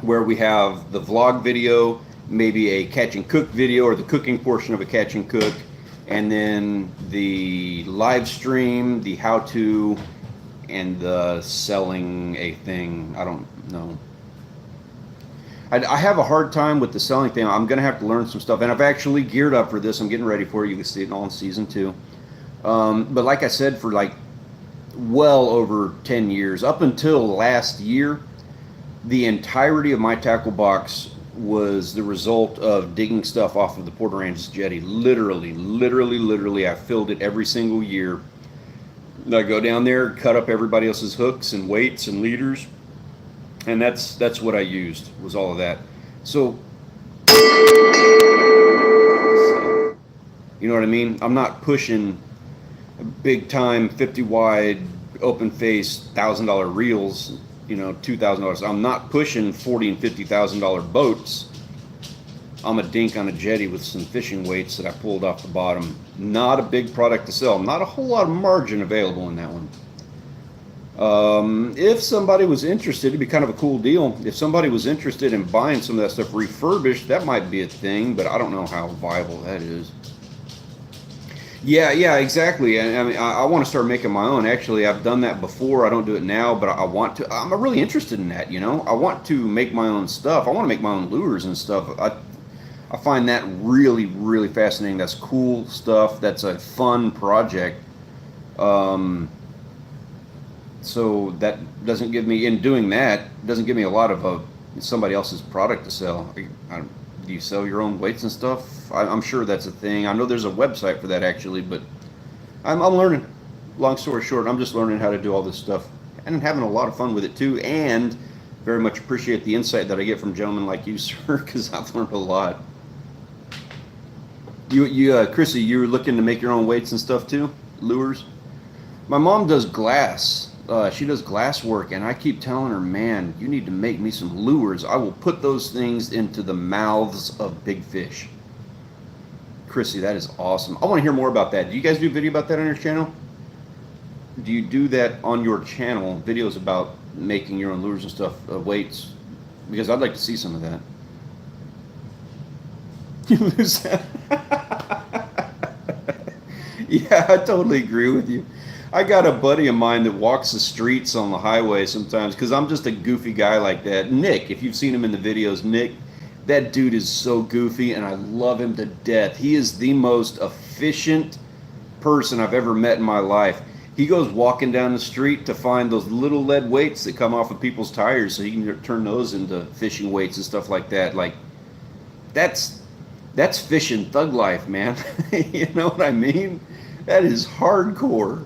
where we have the vlog video, maybe a catch and cook video, or the cooking portion of a catch and cook, and then the live stream, the how-to, and the selling a thing. I don't know. I have a hard time with the selling thing. I'm going to have to learn some stuff, and I've actually geared up for this. I'm getting ready for it. You can see it all in season 2. But like I said, for like well over 10 years, up until last year, the entirety of my tackle box was the result of digging stuff off of the Port Aransas jetty. Literally, I filled it every single year. I go down there, cut up everybody else's hooks and weights and leaders, and that's what I used, was all of that. So you know what I mean? I'm not pushing big time 50 wide open face $1,000 reels, $2,000. I'm not pushing $40,000 and $50,000 boats. I'm a dink on a jetty with some fishing weights that I pulled off the bottom. Not a big product to sell. Not a whole lot of margin available in that one. If somebody was interested, it'd be kind of a cool deal. If somebody was interested in buying some of that stuff refurbished, that might be a thing, but I don't know how viable that is. Yeah, exactly. I mean, I want to start making my own. Actually, I've done that before. I don't do it now, but I want to. I'm really interested in that, I want to make my own stuff. I want to make my own lures and stuff. I find that really fascinating. That's cool stuff. That's a fun project. So that doesn't give me, in doing that, doesn't give me a lot of It's somebody else's product to sell. Do you sell your own weights and stuff? I'm sure that's a thing. I know there's a website for that actually, but I'm learning. Long story short, I'm just learning how to do all this stuff and having a lot of fun with it too, and very much appreciate the insight that I get from gentlemen like you, sir, because I've learned a lot. Chrissy, you're looking to make your own weights and stuff too? Lures? My mom does glass. She does glass work, and I keep telling her, man, you need to make me some lures. I will put those things into the mouths of big fish. Chrissy, that is awesome. I want to hear more about that. Do you guys do a video about that on your channel? Do you do that on your channel, videos about making your own lures and stuff, weights? Because I'd like to see some of that. You lose that. Yeah, I totally agree with you. I got a buddy of mine that walks the streets on the highway sometimes because I'm just a goofy guy like that. Nick, if you've seen him in the videos, Nick, that dude is so goofy and I love him to death. He is the most efficient person I've ever met in my life. He goes walking down the street to find those little lead weights that come off of people's tires so he can turn those into fishing weights and stuff like that. Like, that's fishing thug life, man. You know what I mean? That is hardcore.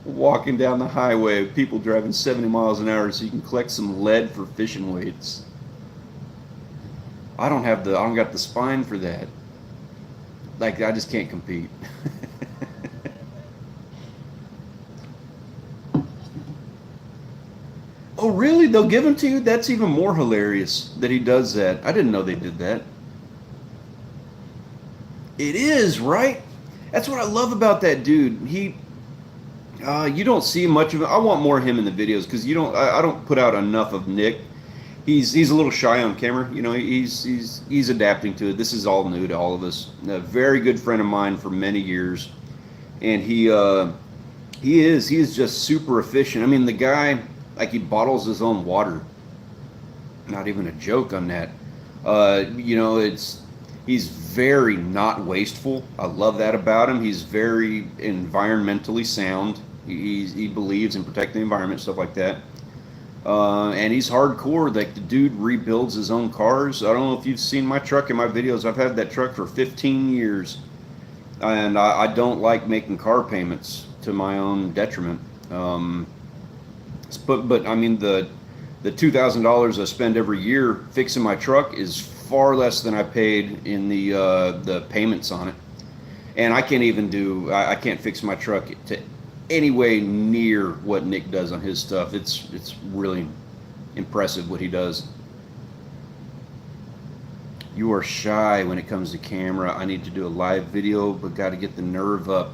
Walking down the highway, people driving 70 miles an hour so you can collect some lead for fishing weights. I don't got the spine for that. Like, I just can't compete. Oh, really? They'll give them to you? That's even more hilarious that he does that. I didn't know they did that. It is, right? That's what I love about that dude. You don't see much of it. I want more of him in the videos because I don't put out enough of Nick. He's a little shy on camera. You know, he's adapting to it. This is all new to all of us. A very good friend of mine for many years, and he is just super efficient. I mean, the guy, like, he bottles his own water. Not even a joke on that. You know, he's very not wasteful. I love that about him. He's very environmentally sound. He believes in protecting the environment, stuff like that. And he's hardcore. Like, the dude rebuilds his own cars. I don't know if you've seen my truck in my videos. I've had that truck for 15 years. And I don't like making car payments to my own detriment. But I mean, the $2,000 I spend every year fixing my truck is far less than I paid in the payments on it. And I can't fix my truck to any way near what Nick does on his stuff. It's really impressive what he does. You are shy when it comes to camera. I need to do a live video, but got to get the nerve up.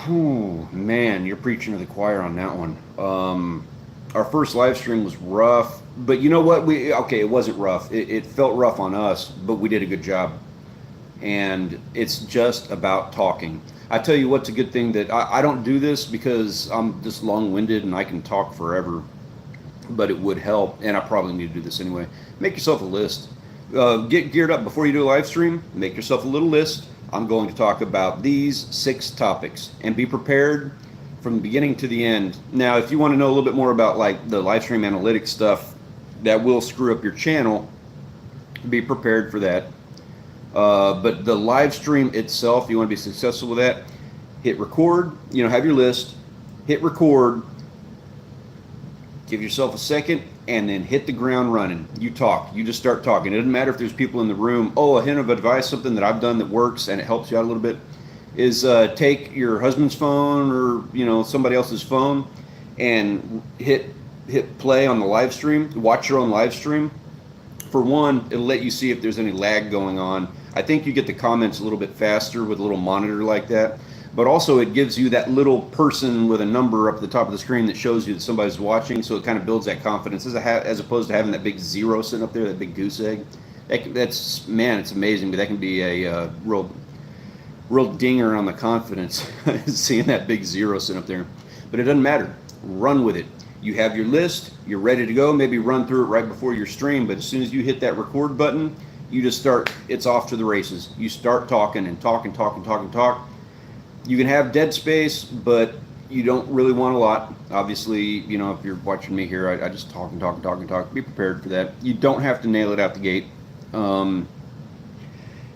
Whew, man, you're preaching to the choir on that one. Our first live stream was rough, but you know what? It wasn't rough. It felt rough on us, but we did a good job. And it's just about talking. I tell you what's a good thing that I don't do this because I'm just long-winded and I can talk forever, but it would help, and I probably need to do this anyway. Make yourself a list. Get geared up before you do a live stream. Make yourself a little list. I'm going to talk about these 6 topics and be prepared from the beginning to the end. Now, if you want to know a little bit more about like the live stream analytics stuff that will screw up your channel, be prepared for that. But the live stream itself, you want to be successful with that, hit record, have your list, hit record, give yourself a second, and then hit the ground running. You talk. You just start talking. It doesn't matter if there's people in the room. Oh, a hint of advice, something that I've done that works and it helps you out a little bit, is take your husband's phone or somebody else's phone and hit play on the live stream. Watch your own live stream. For one, it'll let you see if there's any lag going on. I think you get the comments a little bit faster with a little monitor like that. But also it gives you that little person with a number up at the top of the screen that shows you that somebody's watching, so it kind of builds that confidence as opposed to having that big 0 sitting up there, that big goose egg. It's amazing, but that can be a real dinger on the confidence, seeing that big 0 sitting up there. But it doesn't matter. Run with it. You have your list, you're ready to go, maybe run through it right before your stream, but as soon as you hit that record button, you just start, it's off to the races. You start talking and talk and talk and talk and talk. You can have dead space, but You don't really want a lot. Obviously, you know, if you're watching me here, I just talk and talk and talk and talk. Be prepared for that. You don't have to nail it out the gate. And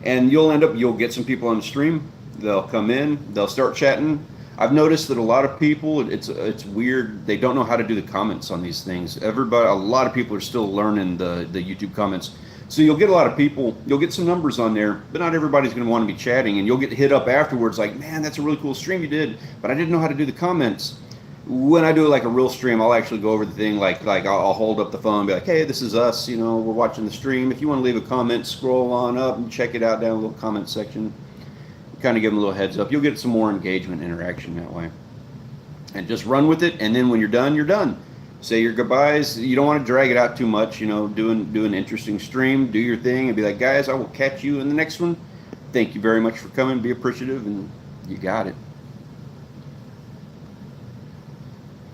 you'll get some people on the stream. They'll come in, they'll start chatting. I've noticed that a lot of people, it's weird. They don't know how to do the comments on these things. A lot of people are still learning the YouTube comments. So you'll get a lot of people, you'll get some numbers on there, but not everybody's going to want to be chatting, and you'll get hit up afterwards like, man, that's a really cool stream you did, but I didn't know how to do the comments. When I do like a real stream, I'll actually go over the thing, like I'll hold up the phone and be like, hey, this is us, you know, we're watching the stream. If you want to leave a comment, scroll on up and check it out down in the little comment section. Kind of give them a little heads up. You'll get some more engagement interaction that way. And just run with it, and then when you're done, you're done. Say your goodbyes. You don't want to drag it out too much, you know, do an interesting stream, do your thing, and be like, guys, I will catch you in the next one. Thank you very much for coming. Be appreciative, and you got it.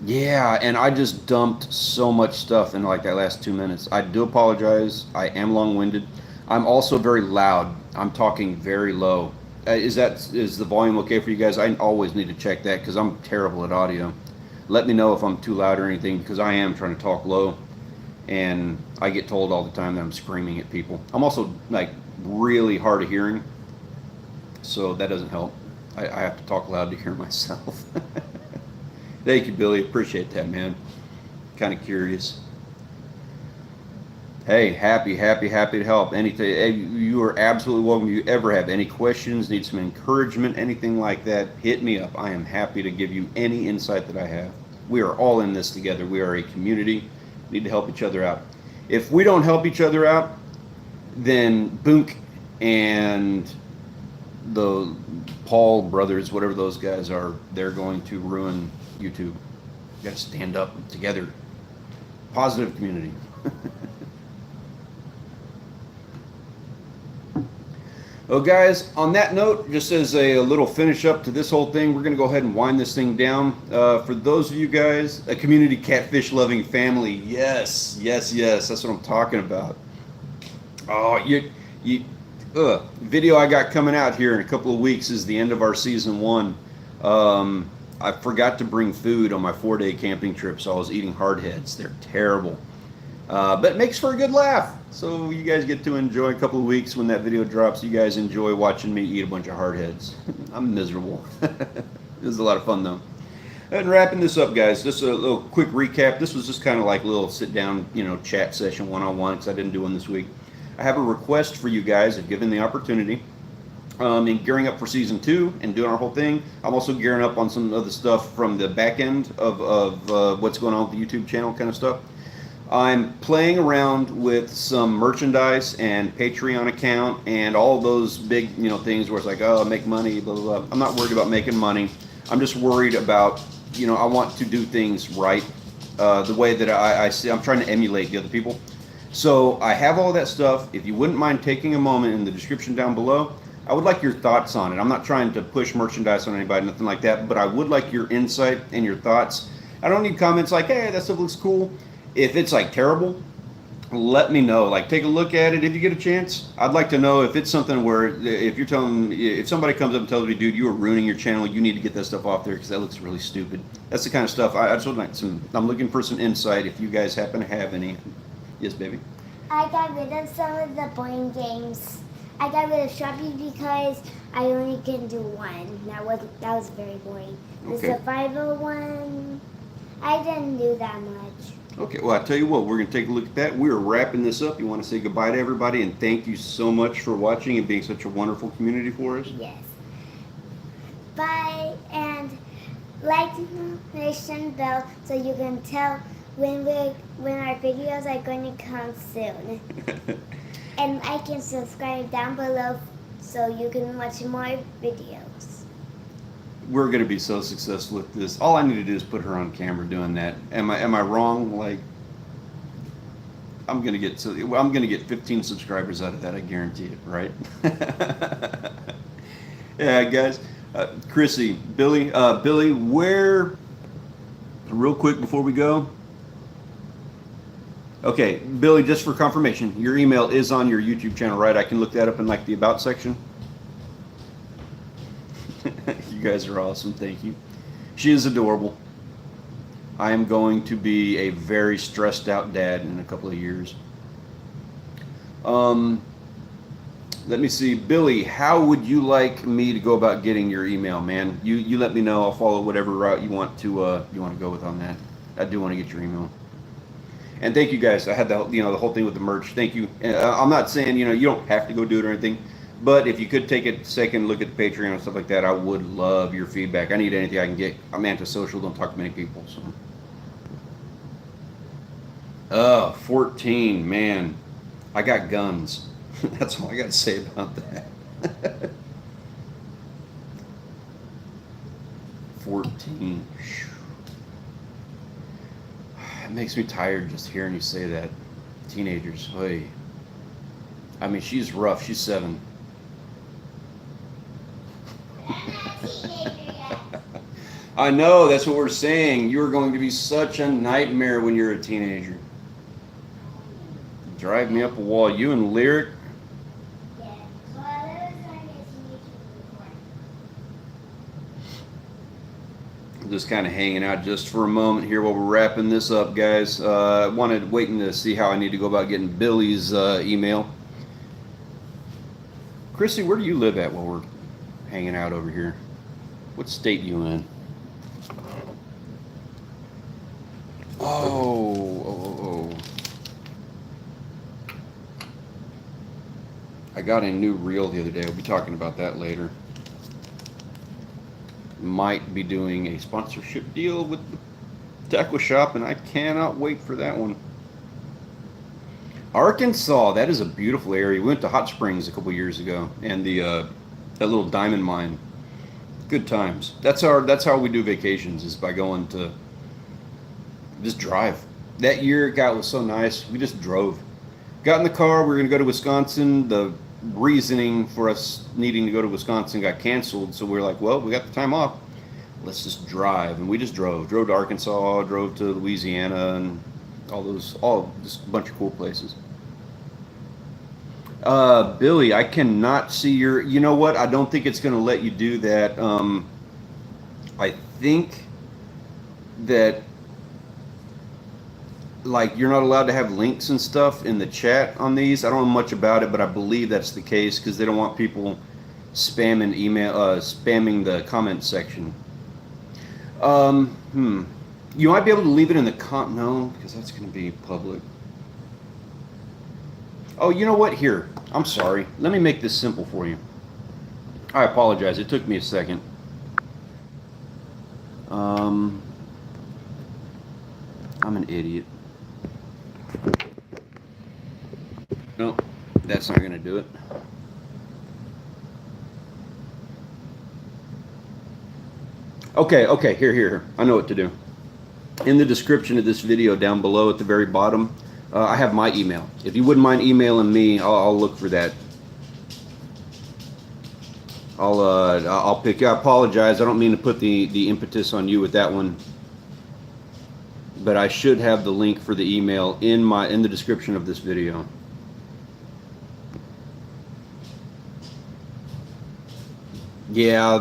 Yeah, and I just dumped so much stuff in like that last 2 minutes. I do apologize. I am long-winded. I'm also very loud. I'm talking very low. Is the volume okay for you guys? I always need to check that because I'm terrible at audio. Let me know if I'm too loud or anything, because I am trying to talk low, and I get told all the time that I'm screaming at people. I'm also like really hard of hearing, so that doesn't help. I have to talk loud to hear myself. Thank you, Billy. Appreciate that, man. Kind of curious. Hey, happy to help. Anything, you are absolutely welcome. If you ever have any questions, need some encouragement, anything like that, hit me up. I am happy to give you any insight that I have. We are all in this together. We are a community. We need to help each other out. If we don't help each other out, then Boonk and the Paul brothers, whatever those guys are, they're going to ruin YouTube. You got to stand up together. Positive community. Well, guys, on that note, just as a little finish up to this whole thing, we're going to go ahead and wind this thing down. For those of you guys, a community catfish loving family, yes, that's what I'm talking about. Oh, video I got coming out here in a couple of weeks is the end of our season 1. I forgot to bring food on my 4-day camping trip, so I was eating hardheads. They're terrible. But it makes for a good laugh. So you guys get to enjoy a couple of weeks when that video drops. You guys enjoy watching me eat a bunch of hardheads. I'm miserable. It was a lot of fun, though. And wrapping this up, guys, just a little quick recap. This was just kind of like a little sit-down, chat session one-on-one, because I didn't do one this week. I have a request for you guys, if given the opportunity. In gearing up for season 2 and doing our whole thing, I'm also gearing up on some of the stuff from the back end of what's going on with the YouTube channel kind of stuff. I'm playing around with some merchandise and Patreon account and all those big, things where it's like, oh, make money, blah, blah, blah. I'm not worried about making money. I'm just worried about, I want to do things right, the way that I see. I'm trying to emulate the other people. So I have all that stuff. If you wouldn't mind taking a moment in the description down below, I would like your thoughts on it. I'm not trying to push merchandise on anybody, nothing like that, but I would like your insight and your thoughts. I don't need comments like, hey, that stuff looks cool. If it's like terrible, let me know. Like, take a look at it if you get a chance. I'd like to know if it's something where if somebody comes up and tells me, dude, you are ruining your channel, you need to get that stuff off there because that looks really stupid. That's the kind of stuff I just would like I'm looking for some insight if you guys happen to have any. Yes, baby. I got rid of some of the boring games. I got rid of Sharpie because I only can do one. That was very boring. The survival one, I didn't do that much. Okay, well, I tell you what, we're going to take a look at that. We're wrapping this up. You want to say goodbye to everybody, and thank you so much for watching and being such a wonderful community for us. Yes. Bye, and like the notification bell so you can tell when our videos are going to come soon. And like and subscribe down below so you can watch more videos. We're going to be so successful with this. All I need to do is put her on camera doing that. Am I wrong? Like, I'm going to get 15 subscribers out of that. I guarantee it. Right? Yeah, guys. Chrissy, Billy, where? Real quick before we go. Okay, Billy, just for confirmation, your email is on your YouTube channel, right? I can look that up in like the About section. You guys are awesome. Thank you. She is adorable. I am going to be a very stressed out dad in a couple of years. Let me see, Billy, how would you like me to go about getting your email, man? You let me know. I'll follow whatever route you want to go with on that. I do want to get your email. And thank you guys. I had the the whole thing with the merch. Thank you. I'm not saying you don't have to go do it or anything, but if you could take a second, look at the Patreon and stuff like that, I would love your feedback. I need anything I can get. I'm antisocial. Don't talk to many people. So. 14, man. I got guns. That's all I got to say about that. 14. It makes me tired just hearing you say that. Teenagers. Hey. I mean, she's rough. She's 7. I know. That's what we're saying. You're going to be such a nightmare when you're a teenager. Drive me up a wall. You and Lyric. Just kind of hanging out just for a moment here while we're wrapping this up, guys. I wanted waiting to see how I need to go about getting Billy's email. Chrissy, where do you live at while we're hanging out over here? What state you in? Oh. I got a new reel the other day. We'll be talking about that later. Might be doing a sponsorship deal with the tackle shop, and I cannot wait for that one. Arkansas, that is a beautiful area. We went to Hot Springs a couple years ago, and that little diamond mine. Good times. That's how we do vacations, is by going to just drive. That year, God, it was so nice. We just drove. Got in the car. We were gonna go to Wisconsin. The reasoning for us needing to go to Wisconsin got canceled, so we were like, well, we got the time off, let's just drive. And we just drove to Arkansas, drove to Louisiana, and all just a bunch of cool places. Billy, I cannot see your, you know what, I don't think it's going to let you do that. I think that like you're not allowed to have links and stuff in the chat on these. I don't know much about it, but I believe that's the case because they don't want people spamming spamming the comment section. You might be able to leave it in the no, because that's going to be public. Oh, you know what? Here, I'm sorry. Let me make this simple for you. I apologize. It took me a second. I'm an idiot. No, that's not going to do it. Okay, here. I know what to do. In the description of this video down below at the very bottom, I have my email. If you wouldn't mind emailing me, I'll look for that. I'll pick. I apologize. I don't mean to put the impetus on you with that one. But I should have the link for the email in the description of this video. Yeah,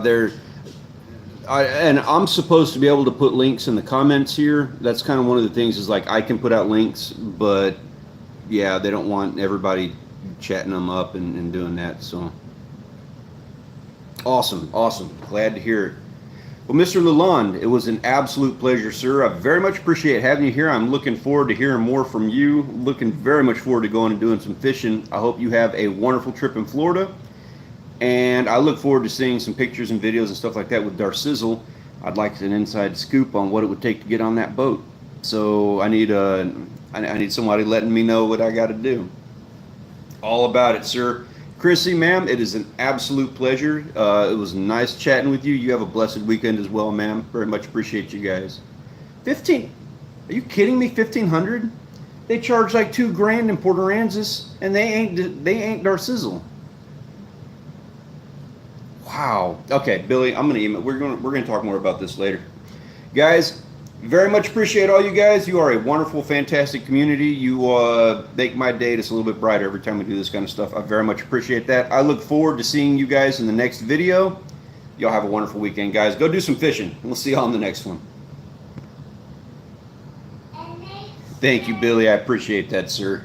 and I'm supposed to be able to put links in the comments here. That's kind of one of the things, is like I can put out links, but yeah, they don't want everybody chatting them up and doing that. So awesome. Glad to hear it. Well, Mr. Lalonde, it was an absolute pleasure, sir. I very much appreciate having you here. I'm looking forward to hearing more from you. Looking very much forward to going and doing some fishing. I hope you have a wonderful trip in Florida. And I look forward to seeing some pictures and videos and stuff like that with Darcizzle. I'd like an inside scoop on what it would take to get on that boat. So I need somebody letting me know what I got to do. All about it, sir. Chrissy, ma'am, it is an absolute pleasure. It was nice chatting with you. You have a blessed weekend as well, ma'am. Very much appreciate you guys. 15. Are you kidding me? 1,500? They charge like $2,000 in Port Aransas, and they ain't Darcizzle. Wow. Okay, Billy, I'm gonna email. We're gonna talk more about this later, guys. Very much appreciate all you guys. You are a wonderful, fantastic community. You make my day just a little bit brighter every time we do this kind of stuff. I very much appreciate that. I look forward to seeing you guys in the next video. Y'all have a wonderful weekend, guys. Go do some fishing. We'll see y'all on the next one. Thank you, Billy. I appreciate that, sir.